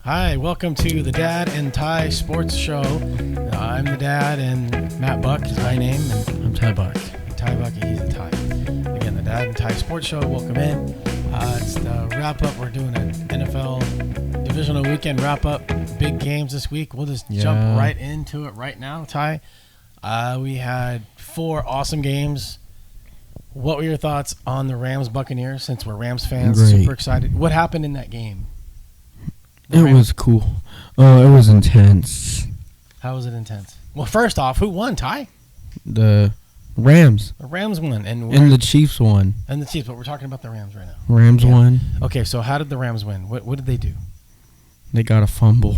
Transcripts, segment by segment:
Hi, welcome to the Dad and Ty Sports Show. I'm the Dad, and Matt Buck is my name, and I'm Ty Buck. Ty Buck, he's the Ty. Again, the Dad and Ty Sports Show. Welcome in. It's the wrap up. We're doing an NFL divisional weekend wrap up. Big games this week. We'll just jump right into it right now, Ty. We had 4 awesome games. What were your thoughts on the Rams Buccaneers? Since we're Rams fans, Great. Super excited. What happened in that game? It was cool. It was intense. How was it intense? Well, first off, who won, Ty? The Rams. The Rams won. And the Chiefs won. And the Chiefs, but we're talking about the Rams right now. Rams won. Okay, so how did the Rams win? What did they do? They got a fumble.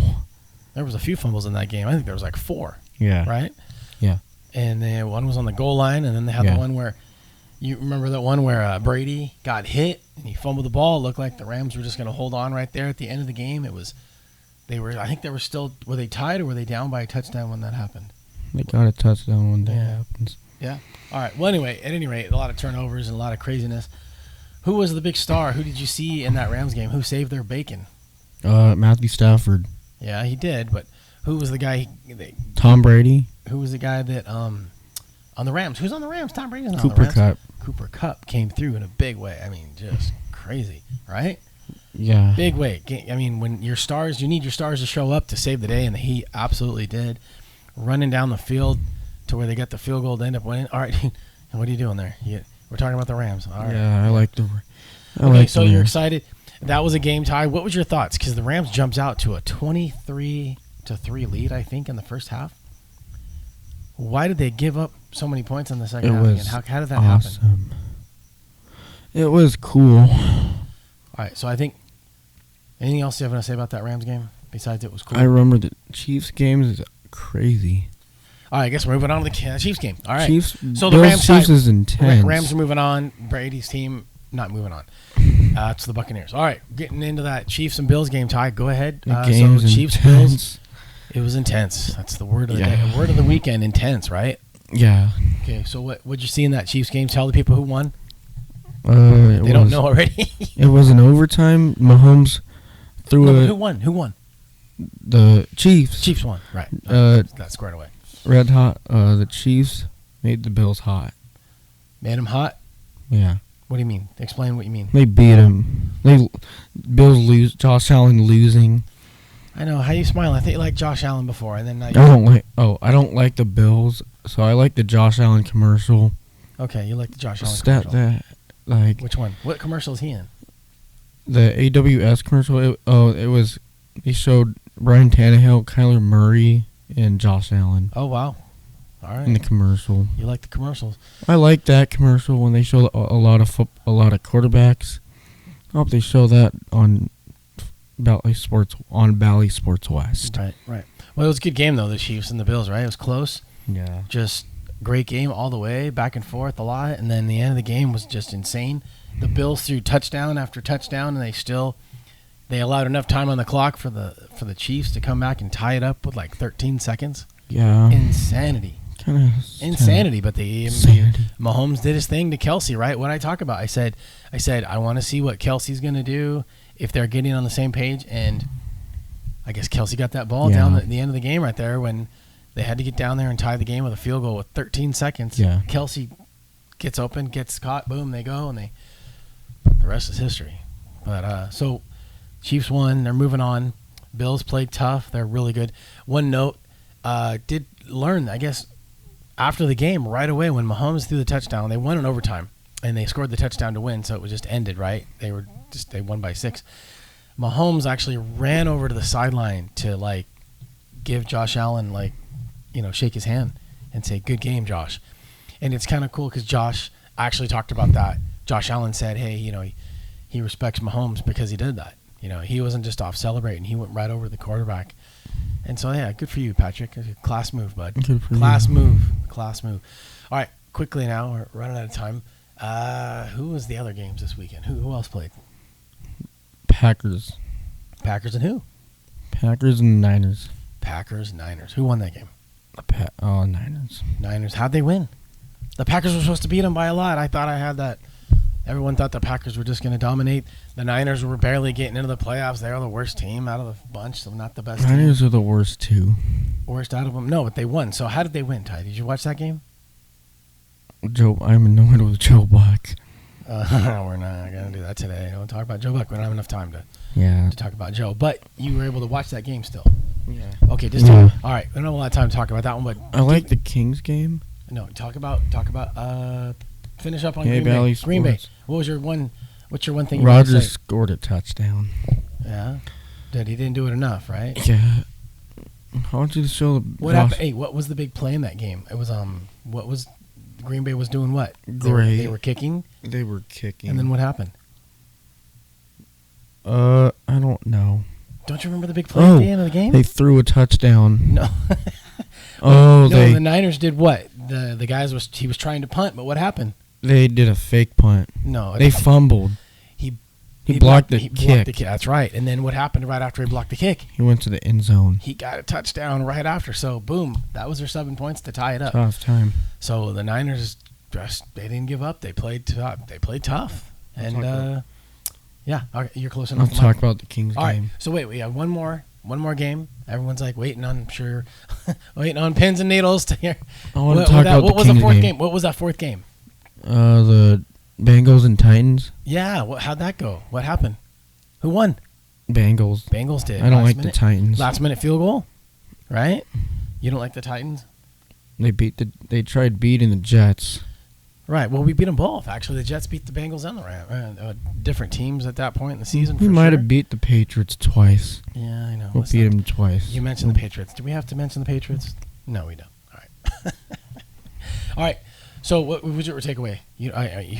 There was a few fumbles in that game. I think there was like 4. Yeah. Right? Yeah. And then one was on the goal line, and then they had the one where, you remember that one where Brady got hit and he fumbled the ball. It looked like the Rams were just going to hold on right there at the end of the game. I think they were still, were they tied or were they down by a touchdown when that happened? They got a touchdown when that happens. Yeah. All right. Well, anyway, at any rate, a lot of turnovers and a lot of craziness. Who was the big star? Who did you see in that Rams game? Who saved their bacon? Matthew Stafford. Yeah, he did. But who was the guy? Tom Brady. Who was the guy that on the Rams? Who's on the Rams? Tom Brady's not Cooper on the Rams. Kupp. Cooper Kupp came through in a big way. I mean, just crazy, right? Yeah. Big way. I mean, when your stars, you need your stars to show up to save the day, and he absolutely did. Running down the field to where they got the field goal to end up winning. All right, what are you doing there? We're talking about the Rams. All right. Yeah, I like the. So you're excited. That was a game tie. What was your thoughts? Because the Rams jumped out to a 23-3 lead, I think, in the first half. Why did they give up so many points in the second half again? How did that happen? It was cool. All right, so I think anything else you have to say about that Rams game besides it was cool? I remember the Chiefs game is crazy. All right, I guess we're moving on to the Chiefs game. All right. So the Rams Chiefs is intense. Rams are moving on. Brady's team not moving on. It's the Buccaneers. All right, getting into that Chiefs and Bills game, Ty. Go ahead. So Chiefs Bills. It was intense. That's the word of the day. Word of the weekend, intense, right? Yeah. Okay, so what'd you see in that Chiefs game? Tell the people who won. They don't know already. It was an overtime. Mahomes threw Who won? Who won? The Chiefs. Chiefs won. Right. That's squared away. Red hot. The Chiefs made the Bills hot. Made them hot? Yeah. What do you mean? Explain what you mean. They beat them. Bills lose. Josh Allen losing. I know. How you smiling? I think you liked Josh Allen before, and then now I don't like the Bills, so I like the Josh Allen commercial. Okay, you like the Josh Allen commercial. Which one? What commercial is he in? The AWS commercial. They showed Ryan Tannehill, Kyler Murray, and Josh Allen. Oh wow! All right. In the commercial. You like the commercials? I like that commercial when they show a lot of quarterbacks. I hope they show that on Bally Sports West. Right. Well, it was a good game though, the Chiefs and the Bills, right? It was close. Yeah. Just great game all the way, back and forth a lot, and then the end of the game was just insane. The Bills threw touchdown after touchdown, and they allowed enough time on the clock for the Chiefs to come back and tie it up with like 13 seconds. Yeah. Insanity. Insanity, but Mahomes did his thing to Kelsey, right? What I talk about, I said, I want to see what Kelsey's going to do if they're getting on the same page, and I guess Kelsey got that ball down at the end of the game right there when they had to get down there and tie the game with a field goal with 13 seconds. Yeah. Kelsey gets open, gets caught, boom, they go, and the rest is history. But so Chiefs won, they're moving on. Bills played tough, they're really good. One note, did learn, I guess, after the game right away when Mahomes threw the touchdown, they won in overtime, and they scored the touchdown to win, so it was just ended, right? They won by 6. Mahomes actually ran over to the sideline to give Josh Allen shake his hand and say, "Good game, Josh." And it's kind of cool because Josh actually talked about that. Josh Allen said, "Hey, he respects Mahomes because he did that. He wasn't just off celebrating; he went right over the quarterback." And so, yeah, good for you, Patrick. Class move, bud. Class move. All right, quickly now, we're running out of time. Who was the other games this weekend? Who else played? Packers. Packers and who? Packers and Niners. Packers-Niners. Who won that game? Niners. Niners. How'd they win? The Packers were supposed to beat them by a lot. I thought I had that Everyone thought the Packers were just going to dominate. The Niners were barely getting into the playoffs. They were the worst team out of the bunch, so not the best team. Niners are the worst, too. Worst out of them? No, but they won. So how did they win, Ty? Did you watch that game? I'm annoyed with Joe Buck. We're not going to do that today. Don't talk about Joe Buck. We don't have enough time Yeah. to talk about Joe. But you were able to watch that game still. Yeah. Okay, just all right. We don't have a lot of time to talk about that one, but I like the Kings game. no, talk about finish up on Hey, Green Valley Bay. Green Bay. Sports. What's your one thing you want to Rodgers say? scored a touchdown. Yeah. He didn't do it enough, right? Yeah. How would you show the What happened? Hey, what was the big play in that game? It was what was Green Bay was doing what? Great. They were kicking, They were kicking. and then what happened? I don't know. Don't you remember the big play at the end of the game? They threw a touchdown. No. Oh, no, the Niners did what? The guys he was trying to punt, but what happened? they did a fake punt. No, They fumbled. He blocked the kick. That's right. And then what happened right after he blocked the kick? He went to the end zone. He got a touchdown right after. So boom, that was their 7 points to tie it up. Tough time. So the Niners they didn't give up. They played tough. And yeah, okay, you're close enough. Let's talk about the Kings All game. right. So wait, we have one more game. Everyone's like waiting on, I'm sure, waiting on pins and needles to hear. I want to talk about what the was Kings the fourth game. game? What was that fourth game? The Bengals and Titans. Yeah. How'd that go? What happened? Who won? Bengals. Bengals did. I don't like minute, the Titans. Last minute field goal, right? You don't like the Titans? They tried beating the Jets. Right. Well, we beat them both. Actually, the Jets beat the Bengals and the Rams. Different teams at that point in the season. We might have beat the Patriots twice. Yeah, I know. We'll beat them twice. You mentioned the Patriots. Do we have to mention the Patriots? No, we don't. All right. All right. So, what was your takeaway? You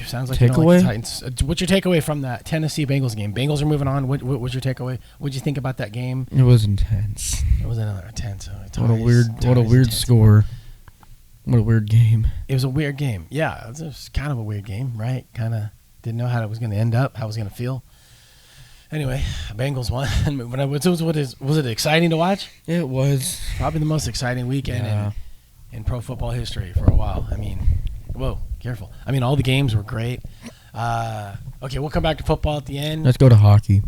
sounds like you don't like the Titans. What's your takeaway from that Tennessee Bengals game? Bengals are moving on. What was your takeaway? What did you think about that game? It was intense. It was another intense. What a weird score. What a weird game. It was a weird game. Yeah, it was kind of a weird game, right? Kind of didn't know how it was going to end up, how it was going to feel. Anyway, Bengals won. Was it exciting to watch? It was. Probably the most exciting weekend in pro football history for a while. I mean, whoa, careful. I mean, all the games were great. Okay, we'll come back to football at the end. Let's go to hockey.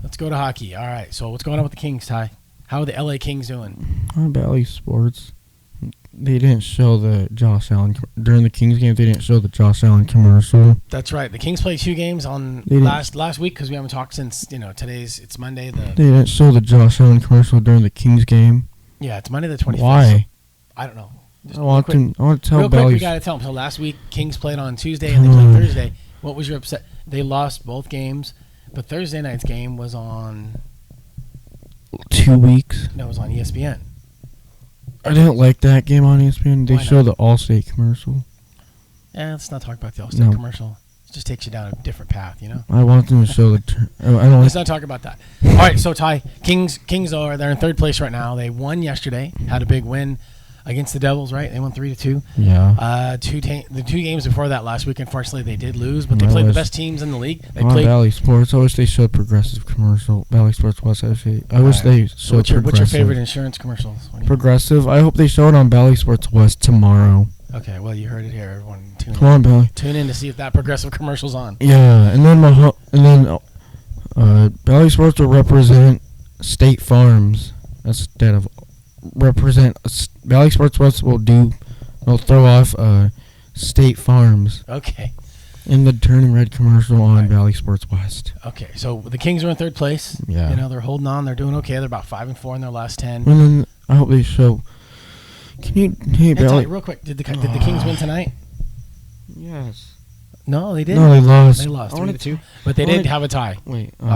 All right, so what's going on with the Kings, Ty? How are the LA Kings doing? On Bally Sports. They didn't show the Josh Allen during the Kings game. They didn't show the Josh Allen commercial. That's right. The Kings played 2 games on last week because we haven't talked since it's Monday. They didn't show the Josh Allen commercial during the Kings game. Yeah, it's Monday the 25th. Why? I don't know. I want to tell real Bally. Quick, we got to tell them. So last week Kings played on Tuesday and they played Thursday. What was your upset? They lost both games, but Thursday night's game was on 2 weeks. No, it was on ESPN. I didn't like that game on ESPN. They showed the Allstate commercial. Yeah, let's not talk about the Allstate commercial. It just takes you down a different path, you know? I want them to show the... Let's not talk about that. All right, so Ty, Kings they're in third place right now. They won yesterday, had a big win against the Devils, right? They won 3-2. Yeah. The 2 games before that last week, unfortunately, they did lose, but they played the best teams in the league. They played Bally Sports. I wish they showed progressive commercial. Bally Sports West. I wish they showed progressive. What's your favorite insurance commercials? Progressive. I hope they show it on Bally Sports West tomorrow. Okay, well, you heard it here. Everyone, Come on, Bally. Tune in to see if that progressive commercial's on. Yeah, and then Bally Sports will represent State Farms instead of Bally Sports West will throw off State Farms. Okay. In the turning red commercial on Bally Sports West. Okay, so the Kings are in third place. Yeah. You know, they're holding on. They're doing okay. They're about 5-4 in their last 10. And then I hope they show. Hey, Bally. Real quick, did the Kings win tonight? Yes. No, they didn't. No, they lost. They lost 3-2. But they did have a tie. Wait. All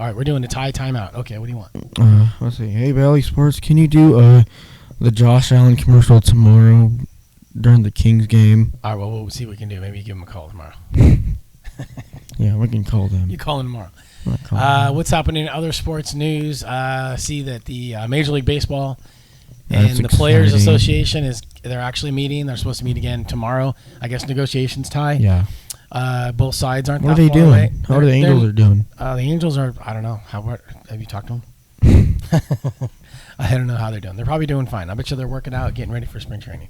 right, we're doing a tie timeout. Okay, what do you want? Let's see. Hey, Bally Sports, can you do the Josh Allen commercial tomorrow during the Kings game? All right, well, we'll see what we can do. Maybe you give them a call tomorrow. Yeah, we can call them. You call them tomorrow. What's happening in other sports news? See that the Major League Baseball and the Players Association they're actually meeting. They're supposed to meet again tomorrow. I guess negotiations, Ty. Yeah. Both sides aren't what that are they far doing? away. How are the Angels are doing? The Angels are, I don't know. Have you talked to them? I don't know how they're doing. They're probably doing fine. I bet you they're working out, getting ready for spring training.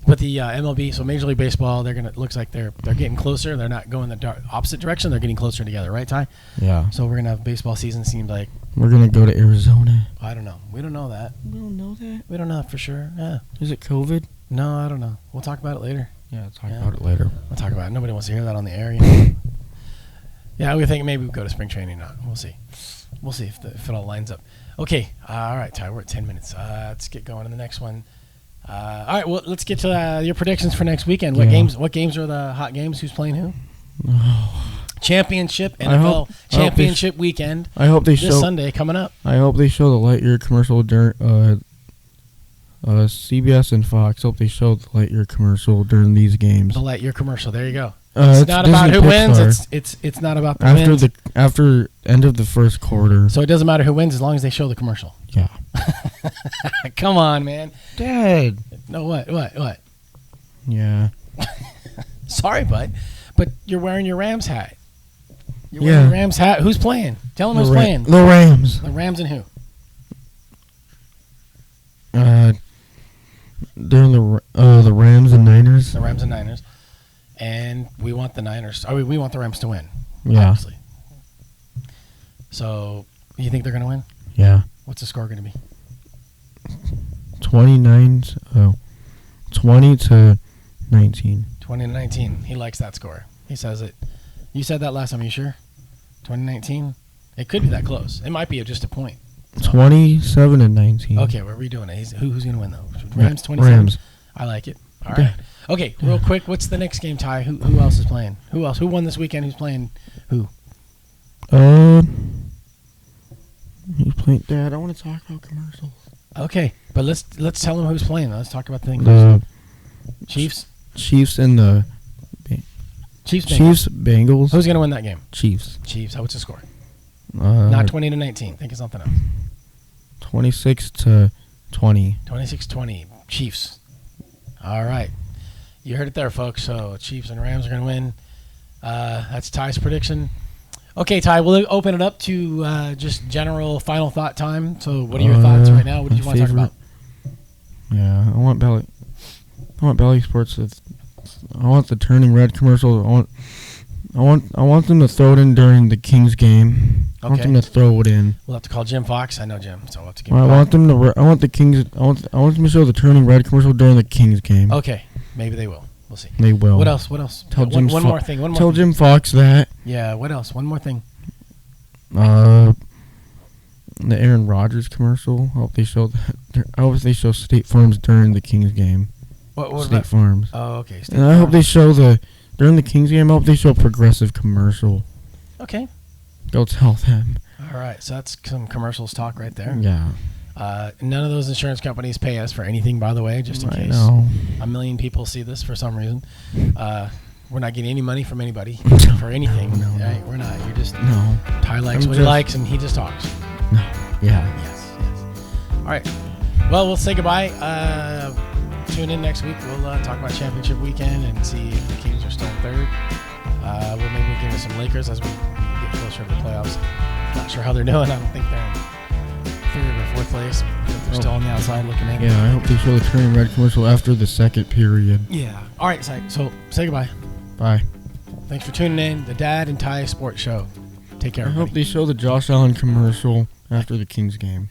But the MLB, so Major League Baseball, looks like they're getting closer. They're not going the opposite direction. They're getting closer together, right, Ty? Yeah. So we're gonna have baseball season. Seems like we're gonna go to Arizona. I don't know. We don't know that. We don't know that. We don't know that for sure. Yeah. Is it COVID? No, I don't know. We'll talk about it later. Yeah, talk about it later. We'll talk about it. Nobody wants to hear that on the air. You know? Yeah, we think maybe we'll go to spring training. Not. We'll see. We'll see if it all lines up. Okay. All right, Ty. We're at 10 minutes. Let's get going to the next one. All right. Well, let's get to your predictions for next weekend. What games? What games are the hot games? Who's playing who? Championship NFL championship weekend. I hope they this Sunday coming up. I hope they show the Lightyear commercial during CBS and Fox. Hope they show the Lightyear commercial during these games. The Lightyear commercial. There you go. It's not about who wins. It's not about the wins. After end of the first quarter. So it doesn't matter who wins as long as they show the commercial. Yeah. Come on, man. Dad. No, what? Yeah. Sorry, bud, but you're wearing your Rams hat. You're wearing your Rams hat. Who's playing? Tell them who's playing. The Rams. The Rams and who? During the Rams and Niners. The Rams and Niners. And we want the Niners. We want the Rams to win. Yeah. Obviously. So, you think they're going to win? Yeah. What's the score going to be? 20 to 19. 20 to 19. He likes that score. He says it. You said that last time. Are you sure? 2019? It could be that close. It might be just a point. 27 and 19. Okay, we're redoing it. Who's going to win, though? Rams 27? Rams. I like it. All right. Okay, real quick, what's the next game, Ty? Who else is playing? Who else? Who won this weekend? Who's playing who? He's playing. Dad, I want to talk about commercials. Okay, but let's tell him who's playing. Let's talk about things. The Chiefs and the Chiefs Bengals. Who's going to win that game? Chiefs. What's the score? Not 20 to 19. Think of something else. 26 to 20. 26-20. Chiefs. All right. You heard it there, folks. So Chiefs and Rams are going to win. That's Ty's prediction. Okay, Ty, we'll open it up to just general final thought time. So what are your thoughts right now? What did you want to talk about? Yeah, I want Belly Sports. I want the turning red commercial. I want them to throw it in during the Kings game. I want them to throw it in. We'll have to call Jim Fox. I know Jim, so we'll have to give him I want them to show the turning red commercial during the Kings game. Okay, maybe they will. We'll see. They will. What else? Tell one more thing. Tell Jim Fox that. Yeah. What else? One more thing. The Aaron Rodgers commercial. I hope they show that. I hope they show State Farms during the Kings game. What State Farms. Oh, okay. And I hope they show during the Kings game. I hope they show a Progressive commercial. Okay. Go tell them. All right. So that's some commercials talk right there. Yeah. None of those insurance companies pay us for anything, by the way, just in case. Know. A million people see this for some reason. We're not getting any money from anybody for anything. No. Right? We're not. You're just. No. Ty likes what he likes, and he just talks. No. Yeah. Yes. All right. Well, we'll say goodbye. Tune in next week. We'll talk about championship weekend and see if the Kings are still in third. We'll maybe get into some Lakers as we get closer to the playoffs. Not sure how they're doing. I don't think they're in third or fourth place. They're still on the outside looking in. Yeah, I hope they show the turning red commercial after the second period. Yeah. All right, so say goodbye. Bye. Thanks for tuning in. The Dad and Ty Sports Show. Take care, everybody. I hope they show the Josh Allen commercial after the Kings game.